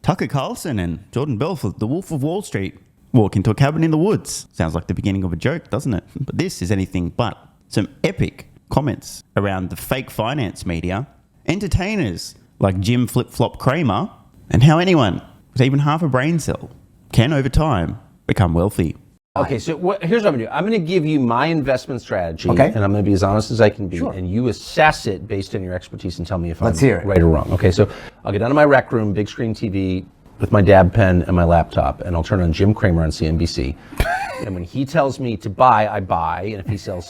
Tucker Carlson and Jordan Belfort, the Wolf of Wall Street, walk into a cabin in the woods. Sounds like the beginning of a joke, doesn't it? But this is anything but. Some epic comments around the fake finance media, entertainers like Jim Flip-Flop Cramer, and how anyone with even half a brain cell can, over time, become wealthy. Okay, so here's what I'm going to do. I'm going to give you my investment strategy, Okay. and I'm going to be as honest as I can be, Sure. and you assess it based on your expertise and tell me if Let's I'm hear it. right or wrong. Okay, so I'll get down to my rec room, big screen TV, with my dab pen and my laptop, and I'll turn on Jim Cramer on CNBC. And when he tells me to buy, I buy, and if he says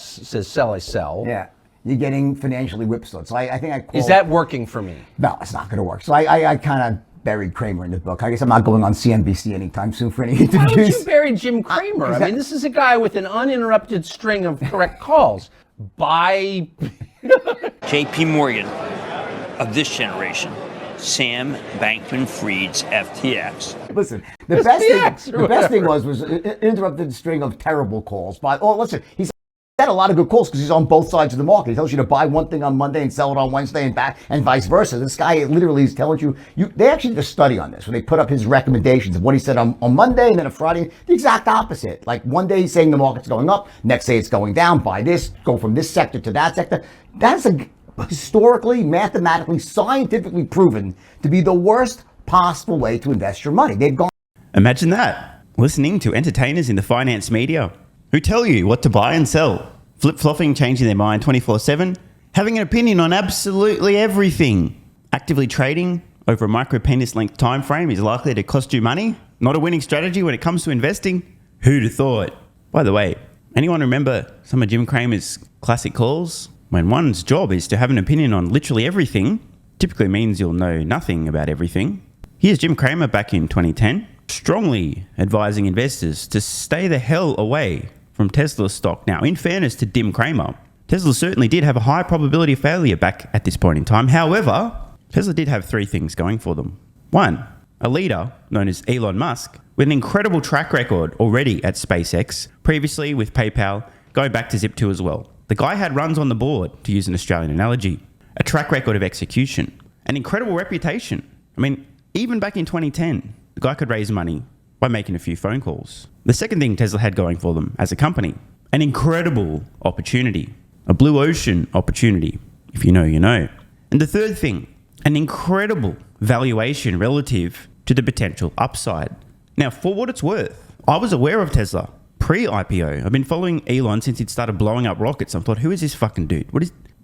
sell, I sell. Yeah, you're getting financially whipsawed. So I think I called... Is that working for me? No, it's not going to work. So I kind of buried Cramer in the book. I guess I'm not going on CNBC anytime soon for any interviews. Why would you bury Jim Cramer? I mean, this is a guy with an uninterrupted string of correct calls. Buy... JP Morgan of this generation. Sam Bankman-Fried's FTX. Listen, the best thing was an interrupted string of terrible calls. But listen, he's had a lot of good calls because he's on both sides of the market. He tells you to buy one thing on Monday and sell it on Wednesday and back, and vice versa. This guy literally is telling you. They actually did a study on this where they put up his recommendations of what he said on Monday and then on Friday. The exact opposite. Like one day he's saying the market's going up, next day it's going down. Buy this, go from this sector to that sector. That's historically, mathematically, scientifically proven to be the worst possible way to invest your money. They've gone. Imagine that. Listening to entertainers in the finance media who tell you what to buy and sell, flip-flopping, changing their mind 24/7, having an opinion on absolutely everything. Actively trading over a micro-penis length time frame is likely to cost you money. Not a winning strategy when it comes to investing. Who'd have thought? By the way, anyone remember some of Jim Cramer's classic calls? When one's job is to have an opinion on literally everything, typically means you'll know nothing about everything. Here's Jim Cramer back in 2010, strongly advising investors to stay the hell away from Tesla stock. Now, in fairness to Jim Cramer, Tesla certainly did have a high probability of failure back at this point in time. However, Tesla did have three things going for them. One, a leader known as Elon Musk with an incredible track record already at SpaceX, previously with PayPal, going back to Zip2 as well. The guy had runs on the board, to use an Australian analogy, a track record of execution, an incredible reputation. I mean, even back in 2010, the guy could raise money by making a few phone calls. The second thing Tesla had going for them as a company, an incredible opportunity, a blue ocean opportunity. If you know, you know. And the third thing, an incredible valuation relative to the potential upside. Now, for what it's worth, I was aware of Tesla pre-IPO. I've been following Elon since he'd started blowing up rockets. I thought, who is this fucking dude?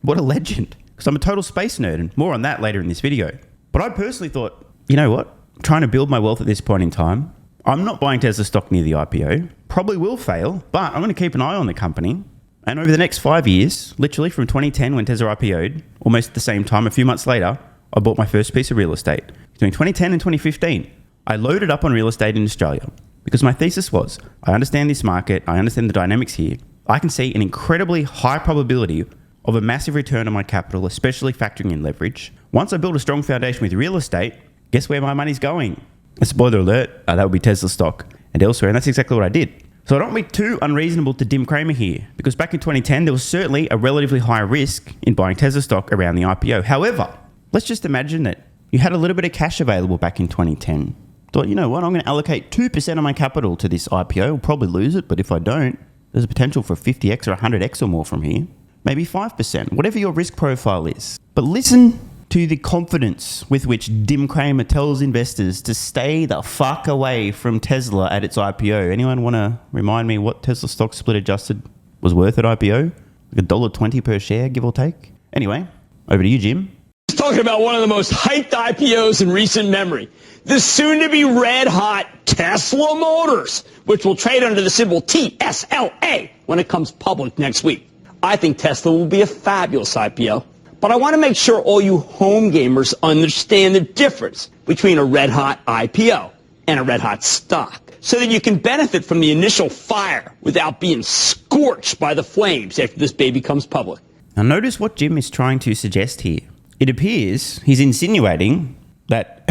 What a legend. Because I'm a total space nerd, and more on that later in this video. But I personally thought, you know what? I'm trying to build my wealth at this point in time. I'm not buying Tesla stock near the IPO. Probably will fail, but I'm going to keep an eye on the company. And over the next 5 years, literally from 2010 when Tesla IPO'd, almost at the same time, a few months later, I bought my first piece of real estate. Between 2010 and 2015, I loaded up on real estate in Australia. Because my thesis was, I understand this market, I understand the dynamics here. I can see an incredibly high probability of a massive return on my capital, especially factoring in leverage. Once I build a strong foundation with real estate, guess where my money's going? A spoiler alert, that would be Tesla stock and elsewhere, and that's exactly what I did. So I don't want to be too unreasonable to Jim Cramer here, because back in 2010, there was certainly a relatively high risk in buying Tesla stock around the IPO. However, let's just imagine that you had a little bit of cash available back in 2010. Thought, you know what, I'm going to allocate 2% of my capital to this IPO. I'll probably lose it, but if I don't, there's a potential for 50x or 100x or more from here. Maybe 5%, whatever your risk profile is. But listen to the confidence with which Jim Cramer tells investors to stay the fuck away from Tesla at its IPO. Anyone want to remind me what Tesla stock split adjusted was worth at IPO? Like $1.20 per share, give or take? Anyway, over to you, Jim. Talking about one of the most hyped IPOs in recent memory. The soon-to-be red-hot Tesla Motors, which will trade under the symbol TSLA when it comes public next week. I think Tesla will be a fabulous IPO, but I want to make sure all you home gamers understand the difference between a red-hot IPO and a red-hot stock, so that you can benefit from the initial fire without being scorched by the flames after this baby comes public. Now notice what Jim is trying to suggest here. It appears he's insinuating that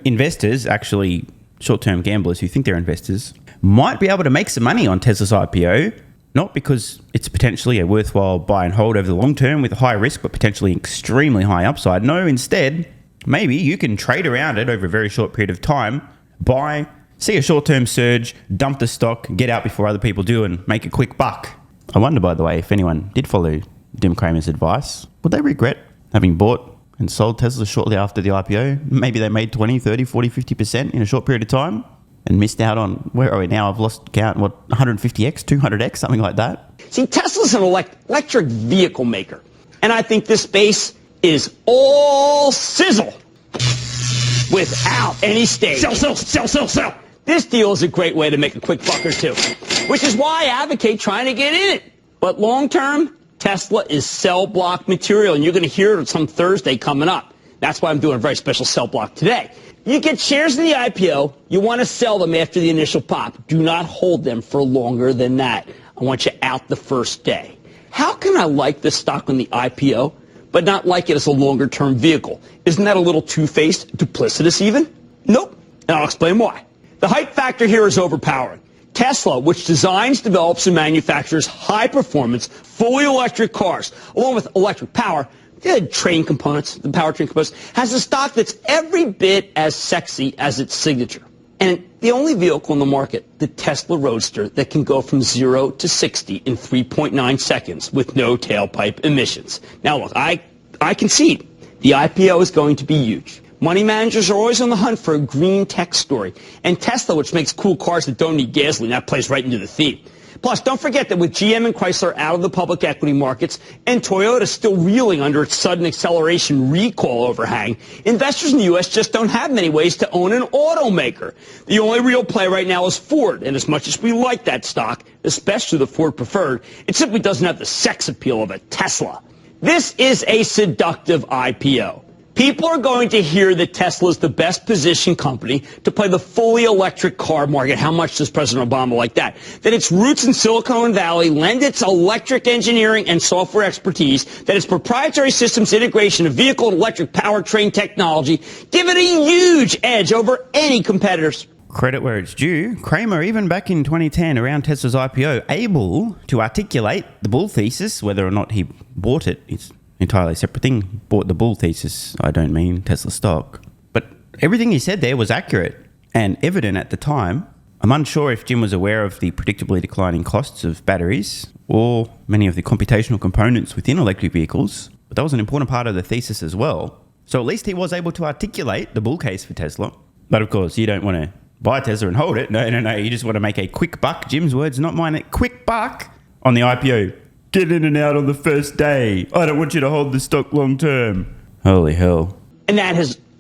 investors, actually short-term gamblers who think they're investors, might be able to make some money on Tesla's IPO, not because it's potentially a worthwhile buy and hold over the long term with a high risk, but potentially extremely high upside. No, instead, Maybe you can trade around it over a very short period of time, buy, see a short-term surge, dump the stock, get out before other people do, and make a quick buck. I wonder, by the way, if anyone did follow Jim Cramer's advice, would they regret having bought and sold Tesla shortly after the IPO? Maybe they made 20, 30, 40, 50% in a short period of time and missed out on, where are we now? I've lost count, 150x, 200x, something like that? See, Tesla's an electric vehicle maker, and I think this space is all sizzle without any stage. Sell. This deal is a great way to make a quick buck or two, which is why I advocate trying to get in it. But long term, Tesla is cell block material, and you're going to hear it some Thursday coming up. That's why I'm doing a very special cell block today. You get shares in the IPO, you want to sell them after the initial pop. Do not hold them for longer than that. I want you out the first day. How can I like this stock on the IPO, but not like it as a longer-term vehicle? Isn't that a little two-faced, duplicitous even? Nope, and I'll explain why. The hype factor here is overpowering. Tesla, which designs, develops, and manufactures high-performance, fully electric cars, along with electric power, the train components, the powertrain components, has a stock that's every bit as sexy as its signature. And the only vehicle in the market, the Tesla Roadster, that can go from 0 to 60 in 3.9 seconds with no tailpipe emissions. Now, look, I concede the IPO is going to be huge. Money managers are always on the hunt for a green tech story. And Tesla, which makes cool cars that don't need gasoline, that plays right into the theme. Plus, don't forget that with GM and Chrysler out of the public equity markets and Toyota still reeling under its sudden acceleration recall overhang, investors in the U.S. just don't have many ways to own an automaker. The only real play right now is Ford, and as much as we like that stock, especially the Ford Preferred, it simply doesn't have the sex appeal of a Tesla. This is a seductive IPO. People are going to hear that Tesla is the best positioned company to play the fully electric car market. How much does President Obama like that? That its roots in Silicon Valley lend its electric engineering and software expertise, that its proprietary systems integration of vehicle and electric powertrain technology give it a huge edge over any competitors. Credit where it's due. Cramer, even back in 2010, around Tesla's IPO, able to articulate the bull thesis, whether or not he bought it. It's entirely separate thing. Bought the bull thesis, I don't mean Tesla stock. But everything he said there was accurate and evident at the time. I'm unsure if Jim was aware of the predictably declining costs of batteries or many of the computational components within electric vehicles, but that was an important part of the thesis as well. So at least he was able to articulate the bull case for Tesla. But of course, you don't want to buy Tesla and hold it. No. You just want to make a quick buck. Jim's words, not mine. A quick buck on the IPO. Get in and out on the first day. I don't want you to hold the stock long term. Holy hell. And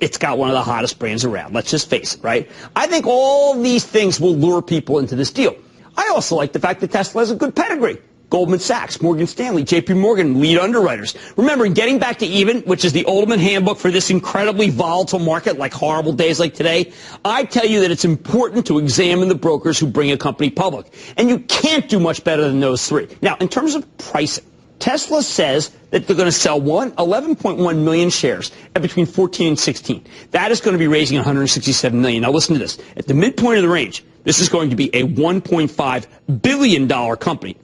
it's got one of the hottest brands around. Let's just face it, right? I think all these things will lure people into this deal. I also like the fact that Tesla has a good pedigree. Goldman Sachs, Morgan Stanley, JP Morgan, lead underwriters. Remember, in Getting Back to Even, which is the ultimate handbook for this incredibly volatile market, like horrible days like today, I tell you that it's important to examine the brokers who bring a company public. And you can't do much better than those three. Now, in terms of pricing, Tesla says that they're going to sell 11.1 million shares at between 14 and 16. That is going to be raising 167 million. Now listen to this. At the midpoint of the range, this is going to be a $1.5 billion company.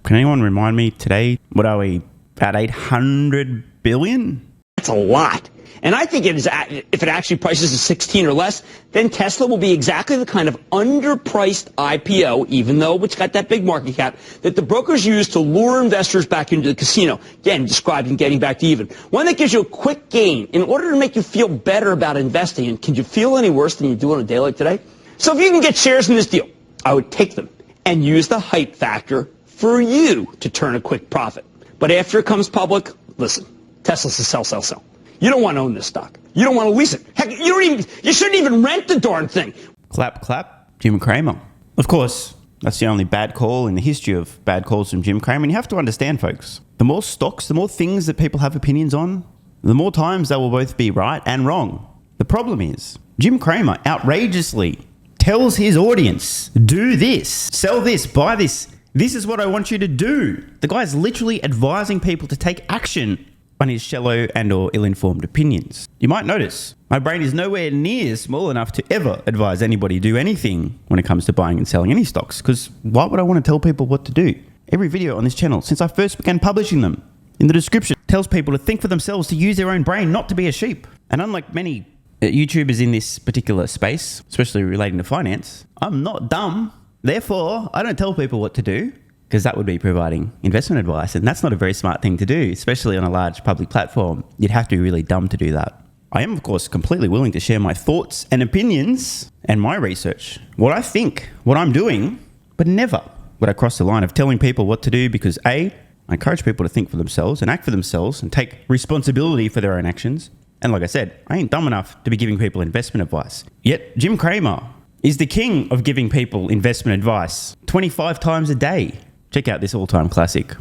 Can anyone remind me today, what are we, about 800 billion? That's a lot. And I think if it actually prices at 16 or less, then Tesla will be exactly the kind of underpriced IPO, even though it's got that big market cap, that the brokers use to lure investors back into the casino. Again, described in Getting Back to Even. One that gives you a quick gain in order to make you feel better about investing. And can you feel any worse than you do on a day like today? So if you can get shares in this deal, I would take them and use the hype factor for you to turn a quick profit. But after it comes public, listen, Tesla's a sell. You don't want to own this stock. You don't want to lease it. Heck, you shouldn't even rent the darn thing. Clap, clap, Jim Cramer. Of course, that's the only bad call in the history of bad calls from Jim Cramer. And you have to understand, folks, the more stocks, the more things that people have opinions on, the more times they will both be right and wrong. The problem is, Jim Cramer outrageously tells his audience, do this, sell this, buy this. This is what I want you to do. The guy's literally advising people to take action on his shallow and or ill-informed opinions. You might notice, my brain is nowhere near small enough to ever advise anybody to do anything when it comes to buying and selling any stocks, because why would I want to tell people what to do? Every video on this channel, since I first began publishing them, in the description, tells people to think for themselves, to use their own brain, not to be a sheep. And unlike many YouTubers in this particular space, especially relating to finance, I'm not dumb. Therefore, I don't tell people what to do, because that would be providing investment advice. And that's not a very smart thing to do, especially on a large public platform. You'd have to be really dumb to do that. I am, of course, completely willing to share my thoughts and opinions and my research, what I think, what I'm doing, but never would I cross the line of telling people what to do, because A, I encourage people to think for themselves and act for themselves and take responsibility for their own actions. And like I said, I ain't dumb enough to be giving people investment advice. Yet Jim Cramer is the king of giving people investment advice 25 times a day. Check out this all-time classic.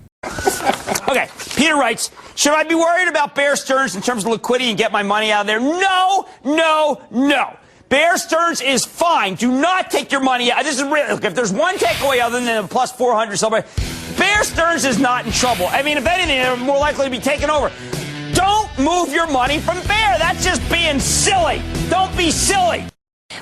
Okay, Peter writes, should I be worried about Bear Stearns in terms of liquidity and get my money out of there? No, no, no. Bear Stearns is fine. Do not take your money out. This is real. Look, if there's one takeaway other than a plus 400 somewhere, Bear Stearns is not in trouble. I mean, if anything, they're more likely to be taken over. Don't move your money from Bear. That's just being silly. Don't be silly.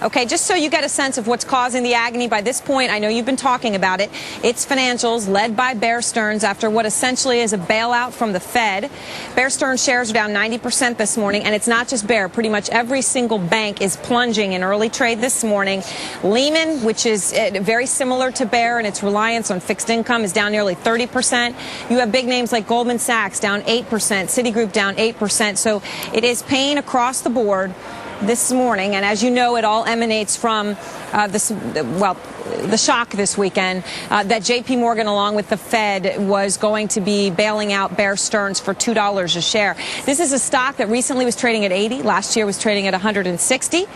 Okay, just so you get a sense of what's causing the agony by this point, I know you've been talking about it. It's financials led by Bear Stearns after what essentially is a bailout from the Fed. Bear Stearns shares are down 90% this morning, and it's not just Bear. Pretty much every single bank is plunging in early trade this morning. Lehman, which is very similar to Bear and its reliance on fixed income, is down nearly 30%. You have big names like Goldman Sachs down 8%, Citigroup down 8%. So it is pain across the board this morning, and as you know, it all emanates from the shock this weekend that JP Morgan, along with the Fed, was going to be bailing out Bear Stearns for $2 a share. This is a stock that recently was trading at 80. Last year was trading at 160.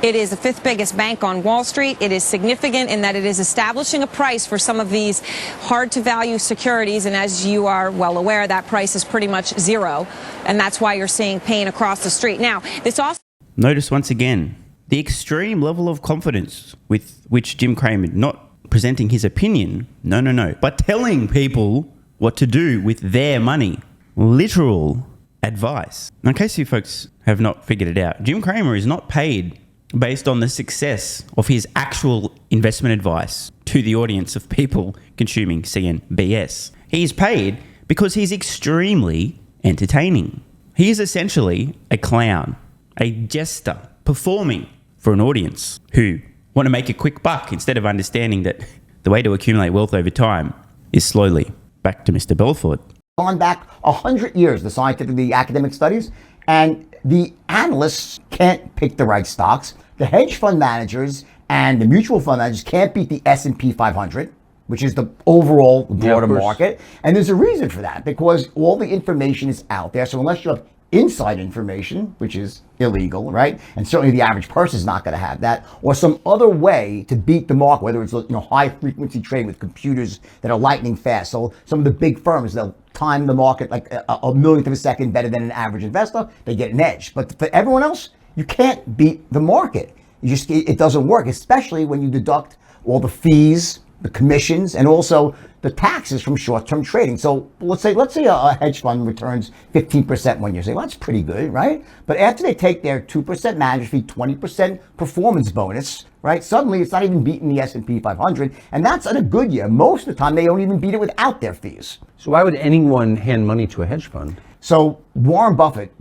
It is the fifth biggest bank on Wall Street. It is significant in that it is establishing a price for some of these hard-to-value securities, and as you are well aware, that price is pretty much zero, and that's why you're seeing pain across the street. Now, this also... Notice once again the extreme level of confidence with which Jim Cramer, not presenting his opinion, but telling people what to do with their money. Literal advice. Now, in case you folks have not figured it out, Jim Cramer is not paid based on the success of his actual investment advice to the audience of people consuming CNBS. He is paid because he's extremely entertaining. He is essentially a clown, a jester, performing for an audience who want to make a quick buck instead of understanding that the way to accumulate wealth over time is slowly. Back to Mr. Belfort. Gone back 100 years, the academic studies, and the analysts can't pick the right stocks. The hedge fund managers and the mutual fund managers can't beat the S&P 500, which is the overall broader market. And there's a reason for that, because all the information is out there. So unless you have inside information, which is illegal, right? And certainly the average person is not going to have that, or some other way to beat the market, whether it's high frequency trading with computers that are lightning fast. So some of the big firms, they'll time the market like a millionth of a second better than an average investor. They get an edge. But for everyone else, you can't beat the market. It doesn't work, especially when you deduct all the fees, the commissions, and also the taxes from short-term trading. So let's say a hedge fund returns 15% 1 year. Say, well, that's pretty good, right? But after they take their 2% management fee, 20% performance bonus, right? Suddenly it's not even beating the S&P 500, and that's in a good year. Most of the time they don't even beat it without their fees. So why would anyone hand money to a hedge fund? So Warren Buffett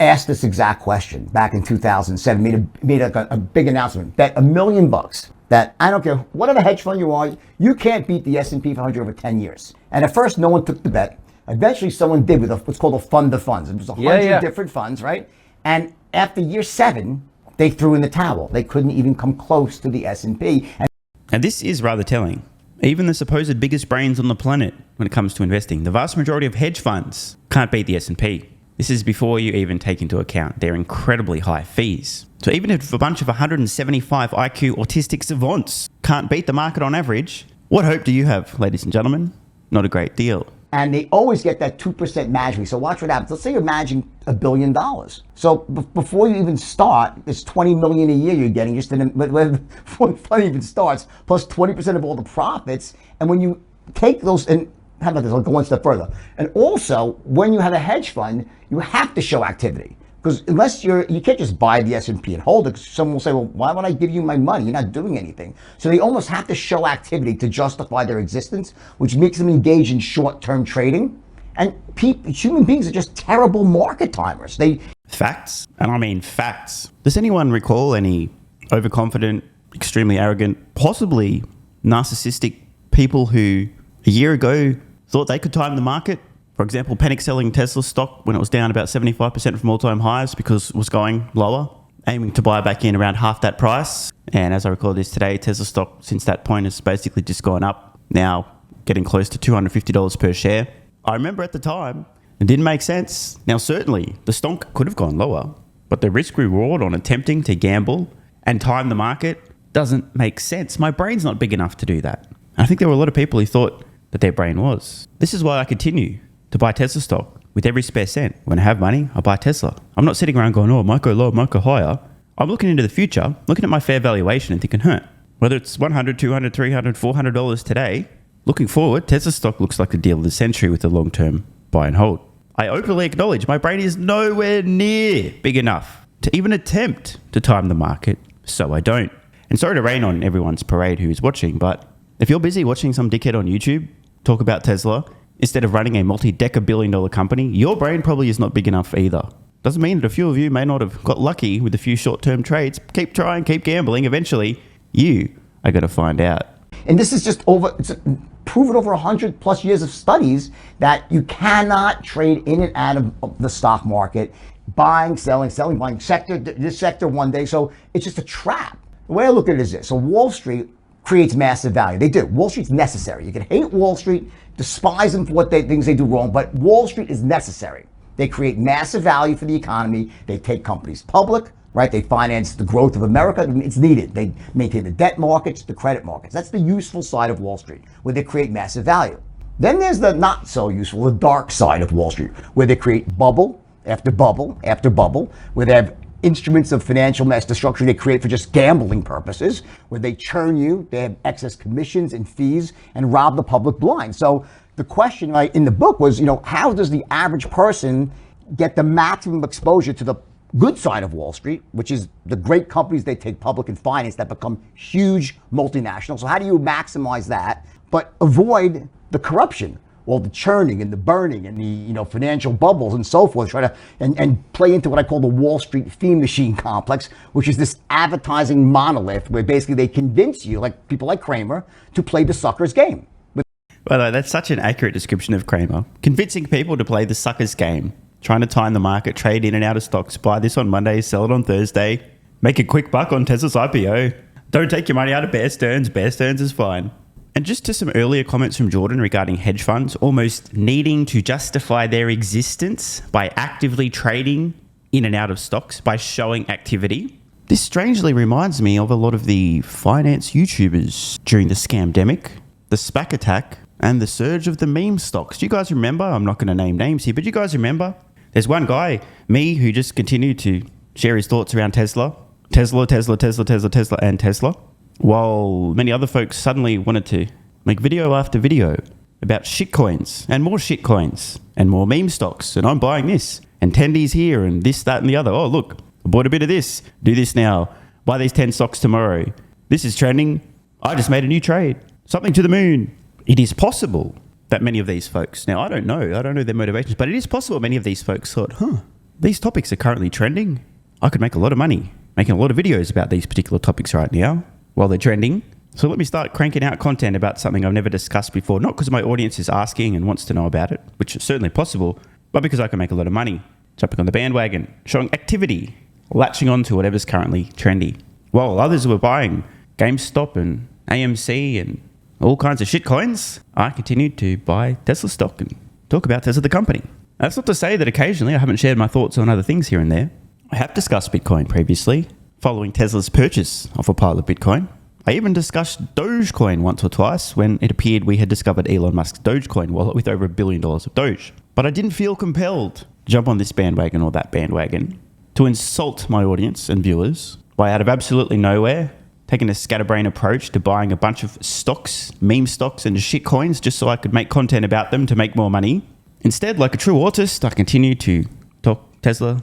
asked this exact question back in 2007, made a big announcement, bet $1 million that I don't care whatever hedge fund you are, you can't beat the S&P 500 over 10 years. And at first, no one took the bet. Eventually, someone did with what's called a fund of funds. It was 100 different funds, right? And after year 7, they threw in the towel. They couldn't even come close to the S&P. And this is rather telling. Even the supposed biggest brains on the planet when it comes to investing, the vast majority of hedge funds can't beat the S&P. This is before you even take into account their incredibly high fees. So even if a bunch of 175 IQ autistic savants can't beat the market on average, what hope do you have, ladies and gentlemen? Not a great deal. And they always get that 2% management. So watch what happens. Let's say you're managing $1 billion. So before you even start, it's $20 million a year you're getting just before the fund even starts, plus 20% of all the profits. And when you take those, and how about this? I'll go one step further. And also, when you have a hedge fund, you have to show activity. Because unless you can't just buy the S&P and hold it. Someone will say, well, why would I give you my money? You're not doing anything. So they almost have to show activity to justify their existence, which makes them engage in short-term trading. And human beings are just terrible market timers. Facts, and I mean facts. Does anyone recall any overconfident, extremely arrogant, possibly narcissistic people who a year ago thought they could time the market? For example, panic selling Tesla stock when it was down about 75% from all-time highs because it was going lower, aiming to buy back in around half that price. And as I record this today, Tesla stock since that point has basically just gone up, now getting close to $250 per share. I remember at the time, it didn't make sense. Now, certainly, the stock could have gone lower, but the risk-reward on attempting to gamble and time the market doesn't make sense. My brain's not big enough to do that. I think there were a lot of people who thought that their brain was. This is why I continue to buy Tesla stock with every spare cent. When I have money, I buy Tesla. I'm not sitting around going, oh, it might go low, it might go higher. I'm looking into the future, looking at my fair valuation and thinking, whether it's $100, $200, $300, $400 today, looking forward, Tesla stock looks like the deal of the century with a long-term buy and hold. I openly acknowledge my brain is nowhere near big enough to even attempt to time the market, so I don't. And sorry to rain on everyone's parade who is watching, but if you're busy watching some dickhead on YouTube talk about Tesla instead of running a multi-deca-billion-dollar company, your brain probably is not big enough either. Doesn't mean that a few of you may not have got lucky with a few short-term trades. Keep trying, keep gambling. Eventually, you are going to find out. And this is just it's proven over 100 plus years of studies that you cannot trade in and out of the stock market, buying, selling, buying this sector one day. So it's just a trap. The way I look at it is this. So Wall Street creates massive value. They do. Wall Street's necessary. You can hate Wall Street, despise them for what things they do wrong, but Wall Street is necessary. They create massive value for the economy. They take companies public, right? They finance the growth of America. It's needed. They maintain the debt markets, the credit markets. That's the useful side of Wall Street, where they create massive value. Then there's the not so useful, the dark side of Wall Street, where they create bubble after bubble after bubble, where they have instruments of financial mass destruction they create for just gambling purposes, where they churn you, they have excess commissions and fees, and rob the public blind. So the question in the book was, how does the average person get the maximum exposure to the good side of Wall Street, which is the great companies they take public and finance that become huge multinationals? So how do you maximize that, but avoid the corruption, all the churning and the burning and the financial bubbles and so forth? Try to and play into what I call the Wall Street theme machine complex, which is this advertising monolith where basically they convince you, like people like Cramer, to play the sucker's game. By the way, that's such an accurate description of Cramer. Convincing people to play the sucker's game. Trying to time the market, trade in and out of stocks, buy this on Monday, sell it on Thursday, make a quick buck on Tesla's IPO. Don't take your money out of Bear Stearns. Bear Stearns is fine. And just to some earlier comments from Jordan regarding hedge funds almost needing to justify their existence by actively trading in and out of stocks, by showing activity. This strangely reminds me of a lot of the finance YouTubers during the scamdemic, the SPAC attack, and the surge of the meme stocks. Do you guys remember? I'm not going to name names here, but you guys remember? There's one guy, me, who just continued to share his thoughts around Tesla, and Tesla, while many other folks suddenly wanted to make video after video about shitcoins and more meme stocks, and I'm buying this, and tendies here, and this, that, and the other. Oh, look, I bought a bit of this. Do this now. Buy these 10 stocks tomorrow. This is trending. I just made a new trade. Something to the moon. It is possible that many of these folks, now I don't know their motivations, but it is possible many of these folks thought, these topics are currently trending. I could make a lot of money making a lot of videos about these particular topics right now while they're trending. So let me start cranking out content about something I've never discussed before, not because my audience is asking and wants to know about it, which is certainly possible, but because I can make a lot of money jumping on the bandwagon, showing activity, latching on to whatever's currently trendy. While others were buying GameStop and AMC and all kinds of shit coins, I continued to buy Tesla stock and talk about Tesla the company. That's not to say that occasionally I haven't shared my thoughts on other things here and there. I have discussed Bitcoin previously, following Tesla's purchase of a pile of Bitcoin. I even discussed Dogecoin once or twice when it appeared we had discovered Elon Musk's Dogecoin wallet with over $1 billion of Doge. But I didn't feel compelled to jump on this bandwagon or that bandwagon to insult my audience and viewers by out of absolutely nowhere taking a scatterbrain approach to buying a bunch of stocks, meme stocks, and shit coins just so I could make content about them to make more money. Instead, like a true autist, I continue to talk Tesla,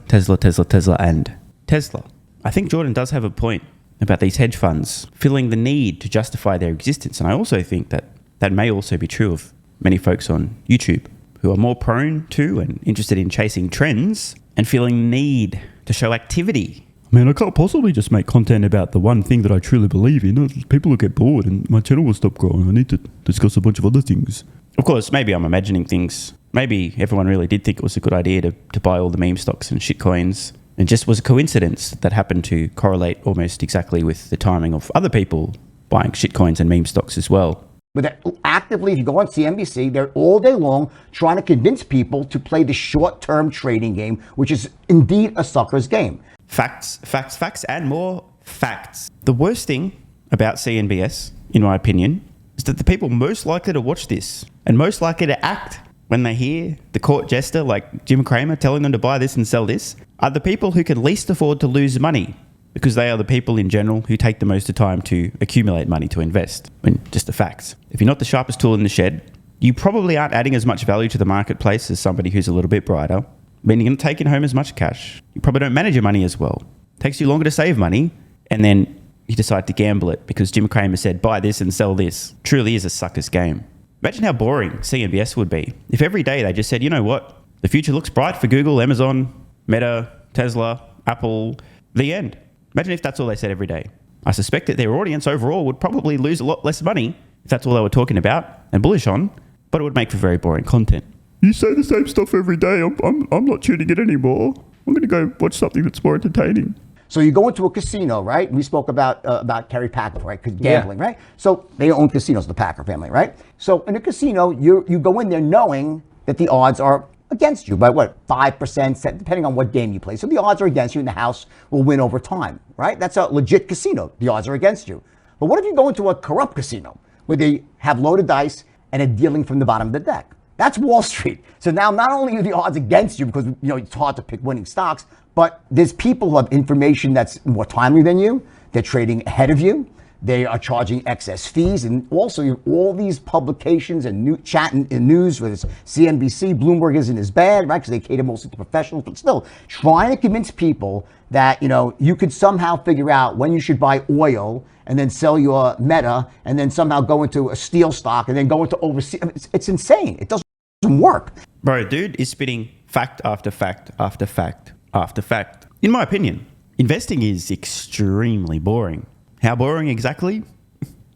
and Tesla. I think Jordan does have a point about these hedge funds feeling the need to justify their existence. And I also think that that may also be true of many folks on YouTube who are more prone to and interested in chasing trends and feeling need to show activity. I mean, I can't possibly just make content about the one thing that I truly believe in. People will get bored and my channel will stop growing. I need to discuss a bunch of other things. Of course, maybe I'm imagining things. Maybe everyone really did think it was a good idea to buy all the meme stocks and shitcoins. It just was a coincidence that happened to correlate almost exactly with the timing of other people buying shitcoins and meme stocks as well. But actively, if you go on CNBC, they're all day long trying to convince people to play the short-term trading game, which is indeed a sucker's game. Facts, facts, facts, and more facts. The worst thing about CNBS, in my opinion, is that the people most likely to watch this and most likely to act when they hear the court jester like Jim Cramer telling them to buy this and sell this are the people who can least afford to lose money, because they are the people in general who take the most of time to accumulate money to invest. I mean, just the facts. If you're not the sharpest tool in the shed, you probably aren't adding as much value to the marketplace as somebody who's a little bit brighter. Meaning you're not taking home as much cash. You probably don't manage your money as well. It takes you longer to save money, and then you decide to gamble it because Jim Cramer said, buy this and sell this. Truly is a sucker's game. Imagine how boring CNBS would be if every day they just said, you know what? The future looks bright for Google, Amazon, Meta, Tesla, Apple, the end. Imagine if that's all they said every day. I suspect that their audience overall would probably lose a lot less money if that's all they were talking about and bullish on, but it would make for very boring content. You say the same stuff every day. I'm not tuning in anymore. I'm going to go watch something that's more entertaining. So you go into a casino, right? We spoke about Kerry Packer, right? Gambling, right? So they own casinos, the Packer family, right? So in a casino, you go in there knowing that the odds are against you by what, 5%, depending on what game you play. So the odds are against you and the house will win over time, right? That's a legit casino. The odds are against you. But what if you go into a corrupt casino where they have loaded dice and are dealing from the bottom of the deck? That's Wall Street. So now not only are the odds against you because it's hard to pick winning stocks, but there's people who have information that's more timely than you. They're trading ahead of you. They are charging excess fees. And also you have all these publications and chat and news, whether it's CNBC, Bloomberg isn't as bad, right? Because they cater mostly to professionals, but still trying to convince people that, you could somehow figure out when you should buy oil and then sell your Meta and then somehow go into a steel stock and then go into overseas. It's insane. It doesn't work. Bro, dude is spitting fact after fact after fact after fact. In my opinion, investing is extremely boring. How boring exactly?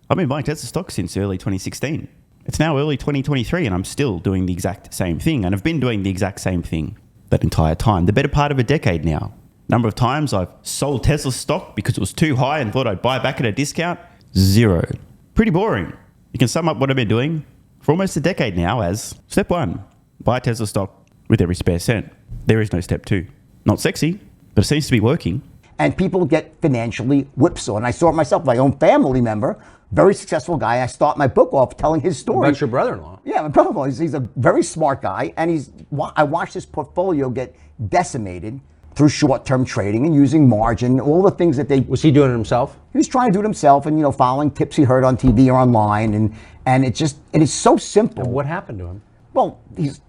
I've been buying Tesla stock since early 2016. It's now early 2023 and I'm still doing the exact same thing. And I've been doing the exact same thing that entire time, the better part of a decade now. Number of times I've sold Tesla stock because it was too high and thought I'd buy back at a discount? 0. Pretty boring. You can sum up what I've been doing for almost a decade now as step 1, buy Tesla stock with every spare cent. There is no step 2. Not sexy, but it seems to be working. And people get financially whipsawed. And I saw it myself, my own family member, very successful guy. I start my book off telling his story. About your brother-in-law. Yeah, my brother-in-law. He's a very smart guy. And I watched his portfolio get decimated through short-term trading and using margin, all the things that they... Was he doing it himself? He was trying to do it himself and, following tips he heard on TV or online. And it's so simple. And what happened to him? Well,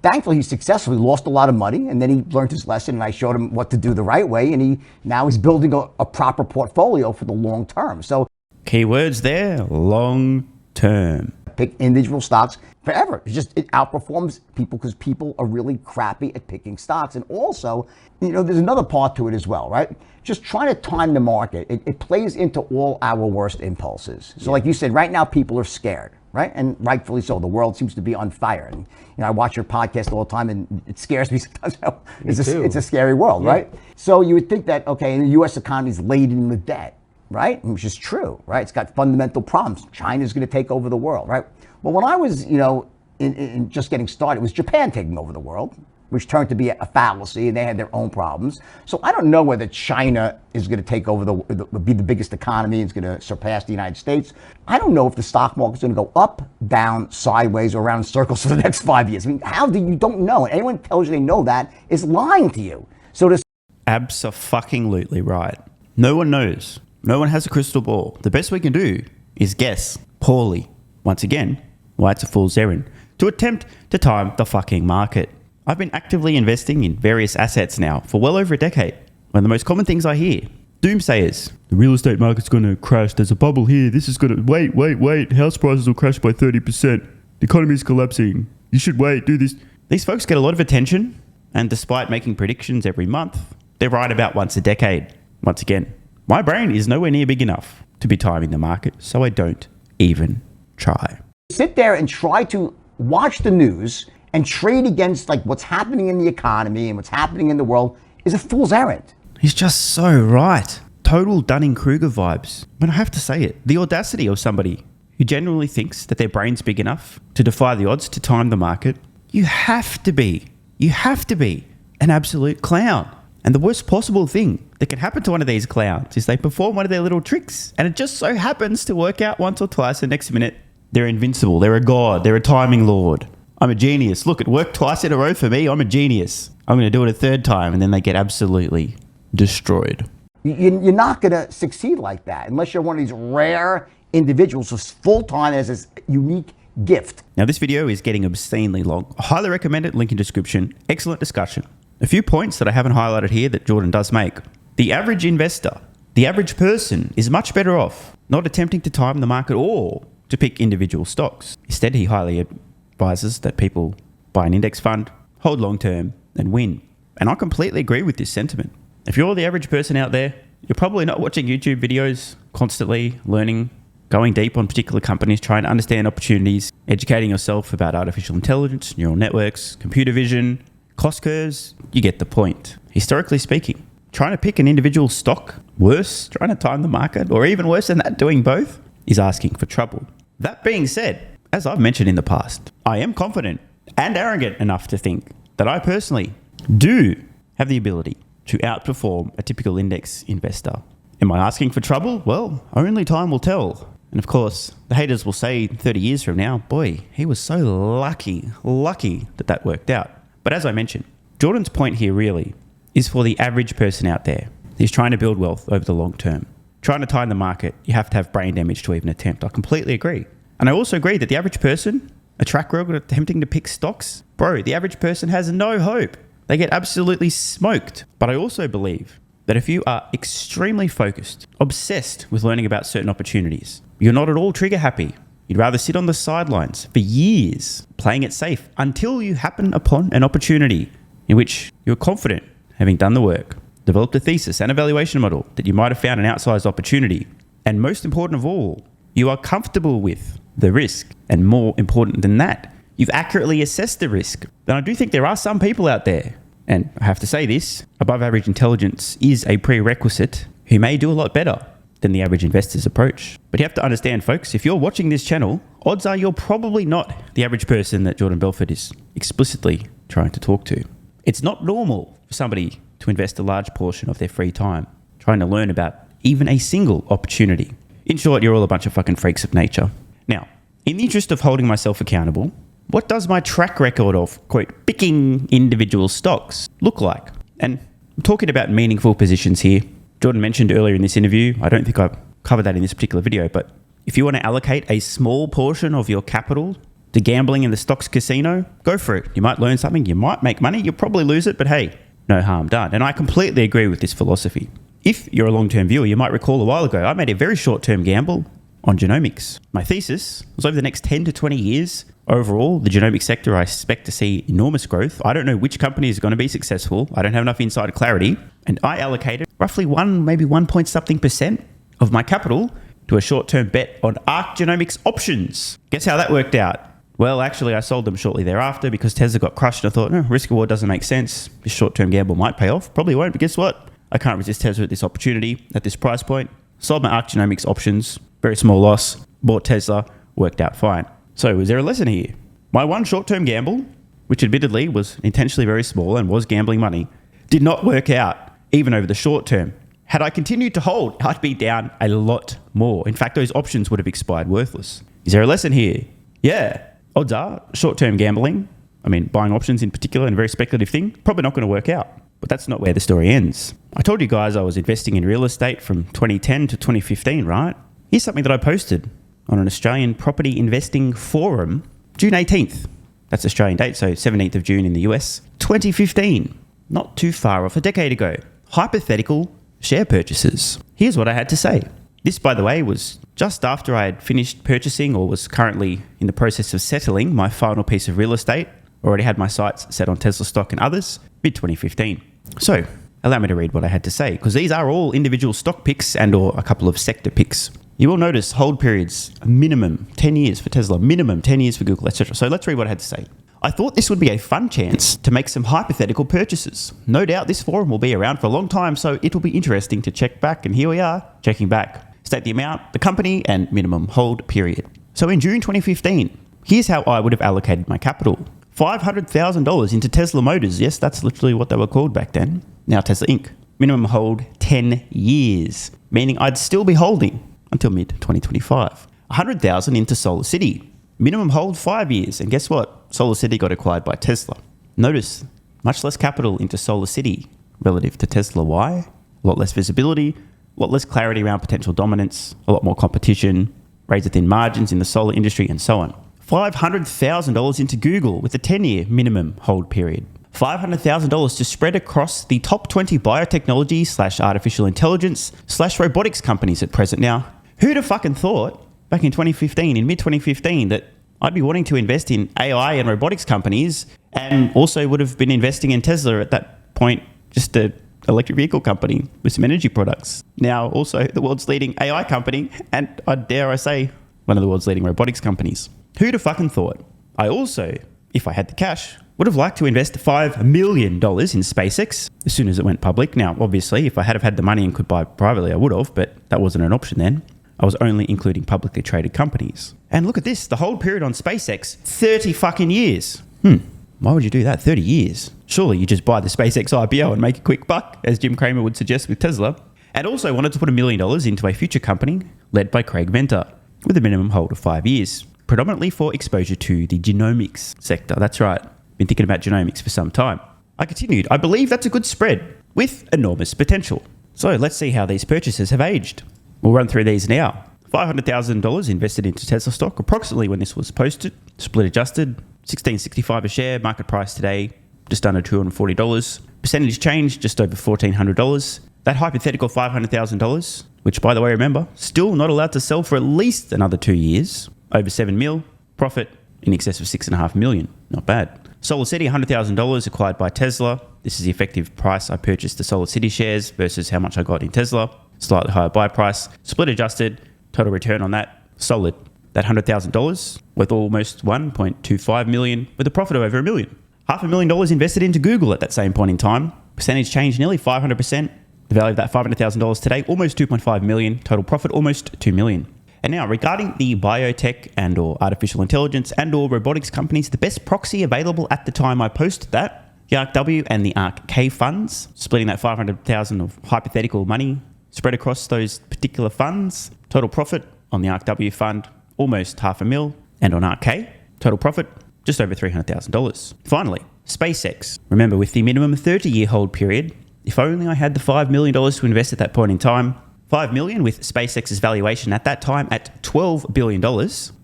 thankfully he's successful. He lost a lot of money, and then he learned his lesson, and I showed him what to do the right way, and now he's building a proper portfolio for the long term. So, keywords there, long term. Pick individual stocks forever. It outperforms people because people are really crappy at picking stocks. And also, there's another part to it as well, right? Just trying to time the market. It plays into all our worst impulses. So like you said, right now people are scared. Right? And rightfully so. The world seems to be on fire. And I watch your podcast all the time and it scares me sometimes. It's a scary world, right? So you would think that, okay, the U.S. economy is laden with debt, right? Which is true, right? It's got fundamental problems. China's going to take over the world, right? Well, when I was, in just getting started, it was Japan taking over the world, which turned to be a fallacy, and they had their own problems. So I don't know whether China is going to take over be the biggest economy, it's going to surpass the United States. I don't know if the stock market's going to go up, down, sideways, or around in circles for the next 5 years. I mean, you don't know? And anyone tells you they know that is lying to you. So to Abso-fucking-lutely right. No one knows. No one has a crystal ball. The best we can do is guess poorly. Once again, why it's a fool's errand to attempt to time the fucking market. I've been actively investing in various assets now for well over a decade. One of the most common things I hear, doomsayers. The real estate market's going to crash. There's a bubble here. This is going to... Wait. House prices will crash by 30%. The economy is collapsing. You should wait. Do this. These folks get a lot of attention, and despite making predictions every month, they're right about once a decade. Once again, my brain is nowhere near big enough to be timing the market, so I don't even try. Sit there and try to watch the news and trade against like what's happening in the economy and what's happening in the world is a fool's errand. He's just so right. Total Dunning-Kruger vibes. But I have to say it, the audacity of somebody who genuinely thinks that their brain's big enough to defy the odds to time the market, you have to be an absolute clown. And the worst possible thing that can happen to one of these clowns is they perform one of their little tricks, and it just so happens to work out once or twice, and next minute, they're invincible, they're a god, they're a timing lord. I'm a genius. Look, it worked twice in a row for me. I'm a genius. I'm going to do it a third time, and then they get absolutely destroyed. You're not going to succeed like that unless you're one of these rare individuals who's full-time as this unique gift. Now, this video is getting obscenely long. I highly recommend it. Link in description. Excellent discussion. A few points that I haven't highlighted here that Jordan does make. The average investor, the average person is much better off not attempting to time the market or to pick individual stocks. Instead, he highly advises that people buy an index fund, hold long term, and win. And I completely agree with this sentiment. If you're the average person out there, you're probably not watching YouTube videos, constantly learning, going deep on particular companies, trying to understand opportunities, educating yourself about artificial intelligence, neural networks, computer vision, cost curves. You get the point. Historically speaking, trying to pick an individual stock, worse, trying to time the market, or even worse than that, doing both, is asking for trouble. That being said, as I've mentioned in the past, I am confident and arrogant enough to think that I personally do have the ability to outperform a typical index investor. Am I asking for trouble? Well, only time will tell. And of course, the haters will say 30 years from now, boy, he was so lucky that that worked out. But as I mentioned, Jordan's point here really is for the average person out there who's trying to build wealth over the long term. Trying to time the market, you have to have brain damage to even attempt. I completely agree. And I also agree that the average person, a track record attempting to pick stocks, bro, the average person has no hope. They get absolutely smoked. But I also believe that if you are extremely focused, obsessed with learning about certain opportunities, you're not at all trigger happy. You'd rather sit on the sidelines for years, playing it safe, until you happen upon an opportunity in which you're confident, having done the work, developed a thesis and a valuation model, that you might have found an outsized opportunity. And most important of all, you are comfortable with the risk. And more important than that, you've accurately assessed the risk. Then I do think there are some people out there, and I have to say this, above average intelligence is a prerequisite, who may do a lot better than the average investor's approach. But you have to understand, folks, if you're watching this channel, odds are you're probably not the average person that Jordan Belfort is explicitly trying to talk to. It's not normal for somebody to invest a large portion of their free time trying to learn about even a single opportunity. In short, you're all a bunch of fucking freaks of nature. Now, in the interest of holding myself accountable, what does my track record of, quote, picking individual stocks look like? And I'm talking about meaningful positions here. Jordan mentioned earlier in this interview, I don't think I've covered that in this particular video, but if you want to allocate a small portion of your capital to gambling in the stocks casino, go for it. You might learn something, you might make money, you'll probably lose it, but hey, no harm done. And I completely agree with this philosophy. If you're a long-term viewer, you might recall a while ago, I made a very short-term gamble on genomics. My thesis was over the next 10 to 20 years, overall, the genomics sector, I expect to see enormous growth. I don't know which company is going to be successful. I don't have enough insider clarity. And I allocated roughly 1 point something percent of my capital to a short-term bet on ARK Genomics options. Guess how that worked out? Well, actually, I sold them shortly thereafter because Tesla got crushed. And I thought, no, risk reward doesn't make sense. This short-term gamble might pay off. Probably won't, but guess what? I can't resist Tesla at this opportunity, at this price point. Sold my ARK Genomics options, very small loss. Bought Tesla, worked out fine. So is there a lesson here? My one short-term gamble, which admittedly was intentionally very small and was gambling money, did not work out, even over the short term. Had I continued to hold, I'd be down a lot more. In fact, those options would have expired worthless. Is there a lesson here? Yeah. Odds are, short-term gambling, I mean, buying options in particular, and a very speculative thing, probably not going to work out. But that's not where the story ends. I told you guys I was investing in real estate from 2010 to 2015, right? Here's something that I posted on an Australian property investing forum, June 18th. That's Australian date, so 17th of June in the US. 2015, not too far off, a decade ago. Hypothetical share purchases. Here's what I had to say. This, by the way, was just after I had finished purchasing or was currently in the process of settling my final piece of real estate, Already had my sights set on Tesla stock and others mid-2015. So, allow me to read what I had to say, because these are all individual stock picks and or a couple of sector picks. You will notice hold periods, minimum 10 years for Tesla, minimum 10 years for Google, etc. So let's read what I had to say. I thought this would be a fun chance to make some hypothetical purchases. No doubt this forum will be around for a long time, so it will be interesting to check back, and here we are, checking back. State the amount, the company, and minimum hold period. So in June 2015, here's how I would have allocated my capital. $500,000 into Tesla Motors. Yes, that's literally what they were called back then. Now Tesla Inc. Minimum hold 10 years, meaning I'd still be holding until mid-2025. $100,000 into Solar City. Minimum hold 5 years. And guess what? Solar City got acquired by Tesla. Notice, much less capital into Solar City relative to Tesla. Why? A lot less visibility, a lot less clarity around potential dominance, a lot more competition, razor-thin margins in the solar industry, and so on. $500,000 into Google with a 10-year minimum hold period. $500,000 to spread across the top 20 biotechnology / artificial intelligence / robotics companies at present. Now, who'd have fucking thought back in 2015, in mid-2015, that I'd be wanting to invest in AI and robotics companies, and also would have been investing in Tesla at that point, just an electric vehicle company with some energy products. Now also the world's leading AI company, and dare I say, one of the world's leading robotics companies. Who'd have fucking thought? I also, if I had the cash, would have liked to invest $5 million in SpaceX as soon as it went public. Now, obviously, if I had have had the money and could buy privately, I would have, but that wasn't an option then. I was only including publicly traded companies. And look at this, the hold period on SpaceX, 30 fucking years. Why would you do that? 30 years? Surely you just buy the SpaceX IPO and make a quick buck, as Jim Cramer would suggest with Tesla. And also wanted to put $1 million into a future company led by Craig Venter with a minimum hold of 5 years, predominantly for exposure to the genomics sector. That's right. Been thinking about genomics for some time. I continued, I believe that's a good spread with enormous potential. So let's see how these purchases have aged. We'll run through these now. $500,000 invested into Tesla stock, approximately when this was posted, split adjusted, $16.65 a share, market price today, just under $240. Percentage change, just over $1,400. That hypothetical $500,000, which by the way, remember, still not allowed to sell for at least another 2 years, over 7 mil, profit in excess of 6.5 million. Not bad. Solar City, $100,000 acquired by Tesla. This is the effective price I purchased the Solar City shares versus how much I got in Tesla. Slightly higher buy price. Split adjusted, total return on that, solid. That $100,000 worth almost 1.25 million with a profit of over $1 million. $500,000 invested into Google at that same point in time. Percentage change nearly 500%. The value of that $500,000 today, almost 2.5 million. Total profit, almost 2 million. And now, regarding the biotech and or artificial intelligence and or robotics companies, the best proxy available at the time I posted that, the ARKW and the ARKG funds, splitting that 500,000 of hypothetical money spread across those particular funds. Total profit on the ARKW fund, almost $500,000. And on ARKG, total profit, just over $300,000. Finally, SpaceX. Remember, with the minimum 30-year hold period, if only I had the $5 million to invest at that point in time, $5 million with SpaceX's valuation at that time at $12 billion,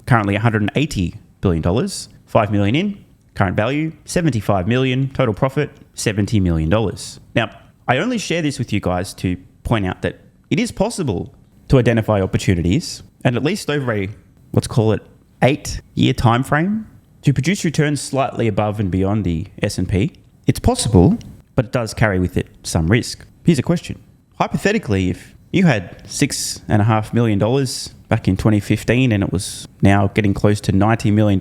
currently $180 billion, $5 million in, current value, $75 million, total profit, $70 million. Now, I only share this with you guys to point out that it is possible to identify opportunities and at least over a, let's call it 8-year time frame, to produce returns slightly above and beyond the S&P. It's possible, but it does carry with it some risk. Here's a question. Hypothetically, if you had $6.5 million back in 2015 and it was now getting close to $90 million,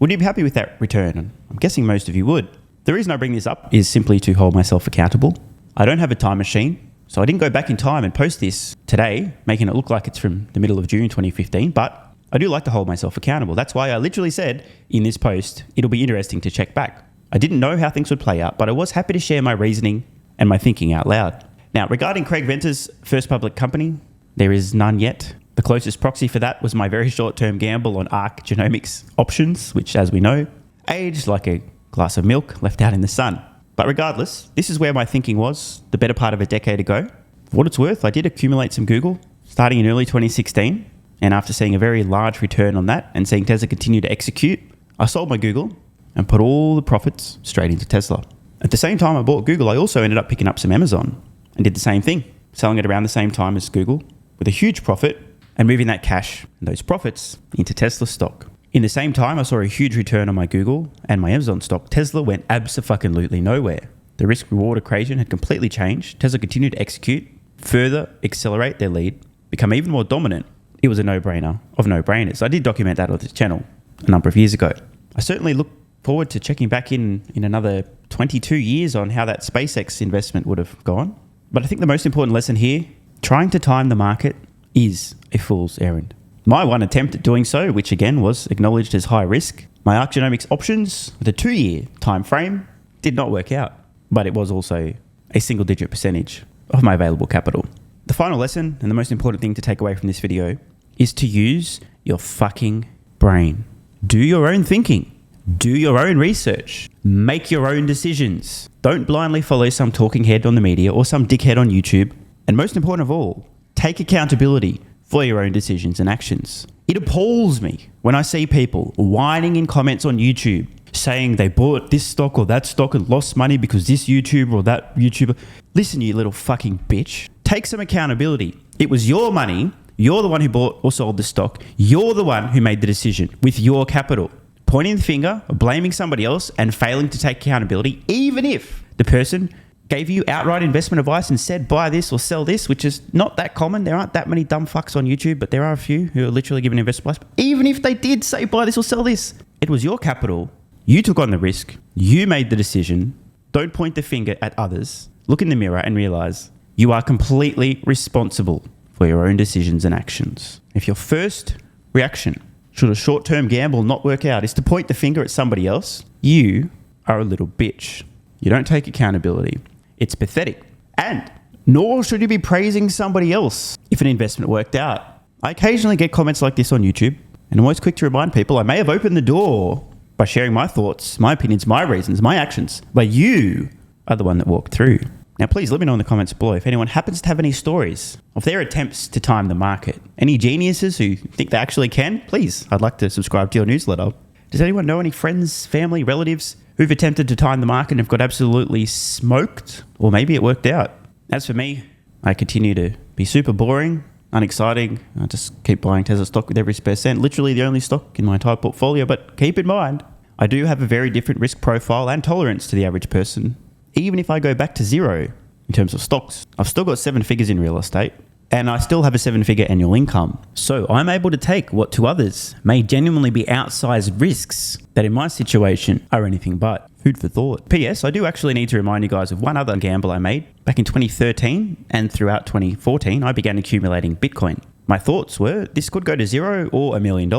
would you be happy with that return? And I'm guessing most of you would. The reason I bring this up is simply to hold myself accountable. I don't have a time machine, so I didn't go back in time and post this today, making it look like it's from the middle of June 2015, but I do like to hold myself accountable. That's why I literally said in this post, it'll be interesting to check back. I didn't know how things would play out, but I was happy to share my reasoning and my thinking out loud. Now, regarding Craig Venter's first public company, there is none yet. The closest proxy for that was my very short-term gamble on ARK Genomics options, which, as we know, aged like a glass of milk left out in the sun. But regardless, this is where my thinking was the better part of a decade ago. For what it's worth, I did accumulate some Google starting in early 2016. And after seeing a very large return on that and seeing Tesla continue to execute, I sold my Google and put all the profits straight into Tesla. At the same time I bought Google, I also ended up picking up some Amazon and did the same thing, selling it around the same time as Google with a huge profit and moving that cash and those profits into Tesla stock. In the same time, I saw a huge return on my Google and my Amazon stock. Tesla went abso-fucking-lutely nowhere. The risk-reward equation had completely changed. Tesla continued to execute, further accelerate their lead, become even more dominant. It was a no-brainer of no-brainers. I did document that on this channel a number of years ago. I certainly look forward to checking back in another 22 years on how that SpaceX investment would have gone. But I think the most important lesson here, trying to time the market is a fool's errand. My one attempt at doing so, which again was acknowledged as high risk, my ARKG options with a 2-year time frame did not work out, but it was also a single-digit percentage of my available capital. The final lesson, and the most important thing to take away from this video, is to use your fucking brain. Do your own thinking. Do your own research. Make your own decisions. Don't blindly follow some talking head on the media or some dickhead on YouTube. And most important of all, take accountability for your own decisions and actions. It appalls me when I see people whining in comments on YouTube saying they bought this stock or that stock and lost money because this YouTuber or that YouTuber. Listen, you little fucking bitch. Take some accountability. It was your money. You're the one who bought or sold the stock. You're the one who made the decision with your capital. Pointing the finger, blaming somebody else and failing to take accountability, even if the person gave you outright investment advice and said buy this or sell this, which is not that common. There aren't that many dumb fucks on YouTube, but there are a few who are literally giving investment advice. Even if they did say buy this or sell this, it was your capital. You took on the risk. You made the decision. Don't point the finger at others. Look in the mirror and realize you are completely responsible for your own decisions and actions. If your first reaction, should a short-term gamble not work out, is to point the finger at somebody else, you are a little bitch. You don't take accountability. It's pathetic. And nor should you be praising somebody else if an investment worked out. I occasionally get comments like this on YouTube, and I'm always quick to remind people I may have opened the door by sharing my thoughts, my opinions, my reasons, my actions, but you are the one that walked through. Now, please let me know in the comments below if anyone happens to have any stories of their attempts to time the market. Any geniuses who think they actually can, please, I'd like to subscribe to your newsletter. Does anyone know any friends, family, relatives who've attempted to time the market and have got absolutely smoked? Or maybe it worked out. As for me, I continue to be super boring, unexciting. I just keep buying Tesla stock with every spare cent. Literally the only stock in my entire portfolio. But keep in mind, I do have a very different risk profile and tolerance to the average person. Even if I go back to zero in terms of stocks, I've still got 7 figures in real estate and I still have a 7-figure annual income. So I'm able to take what to others may genuinely be outsized risks that in my situation are anything but. Food for thought. P.S. I do actually need to remind you guys of one other gamble I made. Back in 2013 and throughout 2014, I began accumulating Bitcoin. My thoughts were this could go to zero or $1 million.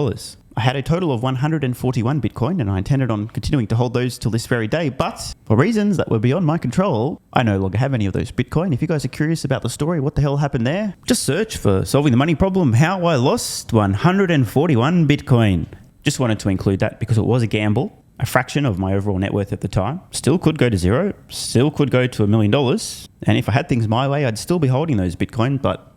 I had a total of 141 Bitcoin and I intended on continuing to hold those till this very day, but for reasons that were beyond my control, I no longer have any of those Bitcoin. If you guys are curious about the story, what the hell happened there, just search for Solving the Money Problem, how I lost 141 Bitcoin. Just wanted to include that because it was a gamble, a fraction of my overall net worth at the time. Still could go to zero, still could go to $1 million. And if I had things my way, I'd still be holding those Bitcoin, but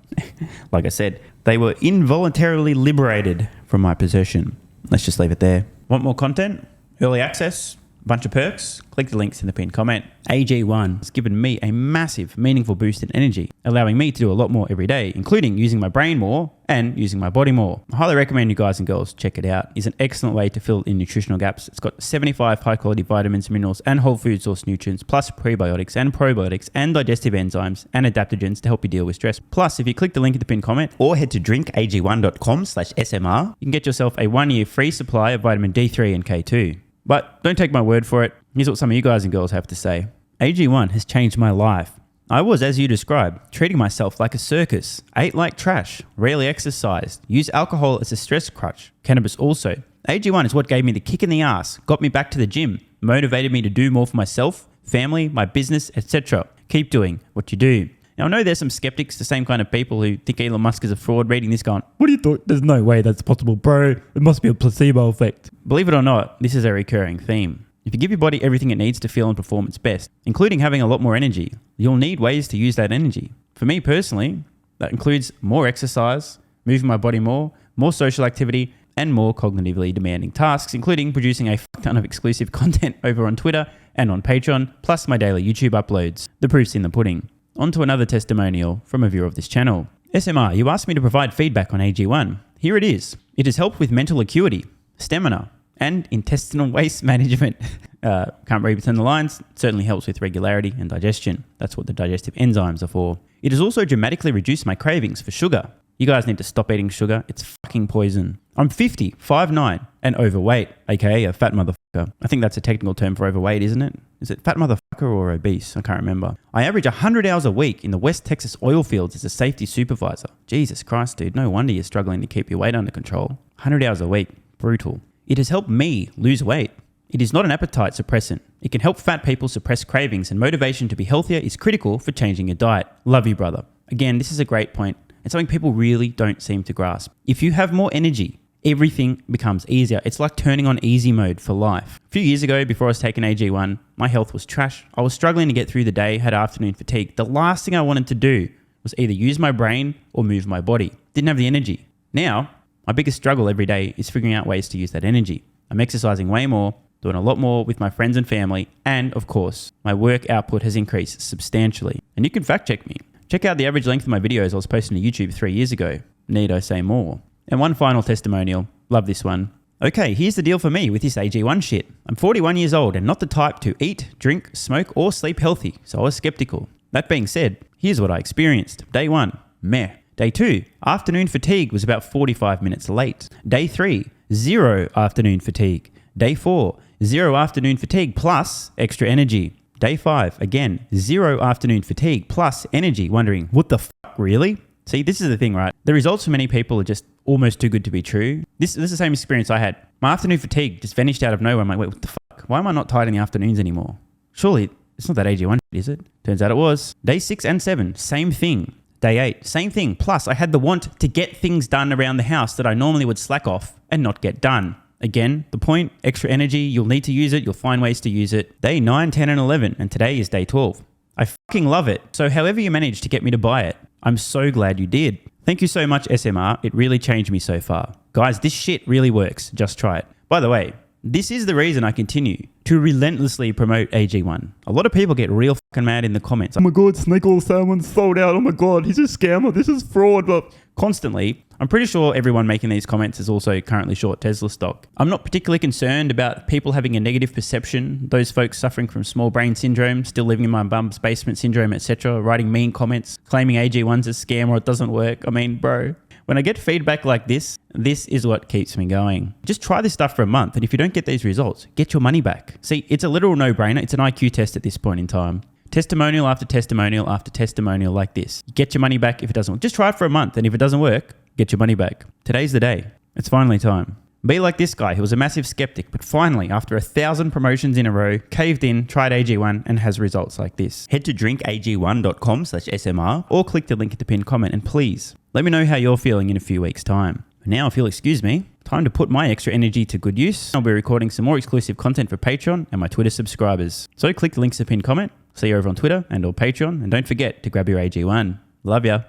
like I said, they were involuntarily liberated from my possession. Let's just leave it there. Want more content? Early access? A bunch of perks? Click the links in the pinned comment. AG1 has given me a massive, meaningful boost in energy, allowing me to do a lot more every day, including using my brain more and using my body more. I highly recommend you guys and girls check it out. It's an excellent way to fill in nutritional gaps. It's got 75 high-quality vitamins, minerals, and whole food source nutrients, plus prebiotics and probiotics and digestive enzymes and adaptogens to help you deal with stress. Plus, if you click the link in the pinned comment or head to drinkag1.com/SMR, you can get yourself a 1-year free supply of vitamin D3 and K2. But don't take my word for it. Here's what some of you guys and girls have to say. AG1 has changed my life. I was, as you described, treating myself like a circus, ate like trash, rarely exercised, used alcohol as a stress crutch, cannabis also. AG1 is what gave me the kick in the ass, got me back to the gym, motivated me to do more for myself, family, my business, etc. Keep doing what you do. Now, I know there's some skeptics, the same kind of people who think Elon Musk is a fraud, reading this going, what do you thought? There's no way that's possible, bro. It must be a placebo effect. Believe it or not, this is a recurring theme. If you give your body everything it needs to feel and perform its best, including having a lot more energy, you'll need ways to use that energy. For me personally, that includes more exercise, moving my body more social activity, and more cognitively demanding tasks, including producing a ton of exclusive content over on Twitter and on Patreon, plus my daily YouTube uploads. The proof's in the pudding. On to another testimonial from a viewer of this channel. SMR, you asked me to provide feedback on AG1. Here it is. It has helped with mental acuity, stamina, and intestinal waste management. Can't read between the lines. Certainly helps with regularity and digestion. That's what the digestive enzymes are for. It has also dramatically reduced my cravings for sugar. You guys need to stop eating sugar. It's fucking poison. I'm 50, 5'9", and overweight, aka a fat motherfucker. I think that's a technical term for overweight, isn't it? Is it fat motherfucker or obese? I can't remember. I average 100 hours a week in the West Texas oil fields as a safety supervisor. Jesus Christ, dude. No wonder you're struggling to keep your weight under control. 100 hours a week. Brutal. It has helped me lose weight. It is not an appetite suppressant. It can help fat people suppress cravings, and motivation to be healthier is critical for changing your diet. Love you, brother. Again, this is a great point. It's something people really don't seem to grasp. If you have more energy, everything becomes easier. It's like turning on easy mode for life. A few years ago, before I was taking AG1, my health was trash. I was struggling to get through the day, had afternoon fatigue. The last thing I wanted to do was either use my brain or move my body. Didn't have the energy. Now, my biggest struggle every day is figuring out ways to use that energy. I'm exercising way more, doing a lot more with my friends and family, and of course, my work output has increased substantially. And you can fact check me. Check out the average length of my videos I was posting to YouTube 3 years ago. Need I say more? And one final testimonial. Love this one. Okay, here's the deal for me with this AG1 shit. I'm 41 years old and not the type to eat, drink, smoke, or sleep healthy, so I was skeptical. That being said, here's what I experienced. Day 1, meh. Day 2, afternoon fatigue was about 45 minutes late. Day 3, 0 afternoon fatigue. Day 4, 0 afternoon fatigue plus extra energy. Day 5, again, 0 afternoon fatigue plus energy, wondering, what the fuck, really? See, this is the thing, right? The results for many people are just almost too good to be true. This is the same experience I had. My afternoon fatigue just vanished out of nowhere. I'm like, wait, what the fuck? Why am I not tired in the afternoons anymore? Surely, it's not that AG1, is it? Turns out it was. Day 6 and 7, same thing. Day 8, same thing. Plus, I had the want to get things done around the house that I normally would slack off and not get done. Again, the point, extra energy, you'll need to use it, you'll find ways to use it. Day 9, 10, and 11, and today is day 12. I fucking love it. So however you managed to get me to buy it, I'm so glad you did. Thank you so much, SMR. It really changed me so far. Guys, this shit really works. Just try it. By the way, this is the reason I continue to relentlessly promote AG1. A lot of people get real fucking mad in the comments. Oh my God, snake oil salmon's sold out. Oh my God, he's a scammer. This is fraud. But constantly, I'm pretty sure everyone making these comments is also currently short Tesla stock. I'm not particularly concerned about people having a negative perception, those folks suffering from small brain syndrome, still living in my bum's basement syndrome, etc., writing mean comments, claiming AG1's a scam or it doesn't work. I mean, bro, when I get feedback like this is what keeps me going. Just try this stuff for a month, and if you don't get these results, get your money back. See, it's a literal no-brainer. It's an IQ test at this point in time. Testimonial after testimonial after testimonial like this. Get your money back if it doesn't work. Just try it for a month, and if it doesn't work, get your money back. Today's the day. It's finally time. Be like this guy who was a massive skeptic, but finally, after 1,000 promotions in a row, caved in, tried AG1, and has results like this. Head to drinkag1.com/SMR or click the link at the pinned comment, and please, let me know how you're feeling in a few weeks' time. Now, if you'll excuse me, time to put my extra energy to good use. I'll be recording some more exclusive content for Patreon and my Twitter subscribers. So click the links at the pinned comment. See you over on Twitter and or Patreon, and don't forget to grab your AG1. Love ya.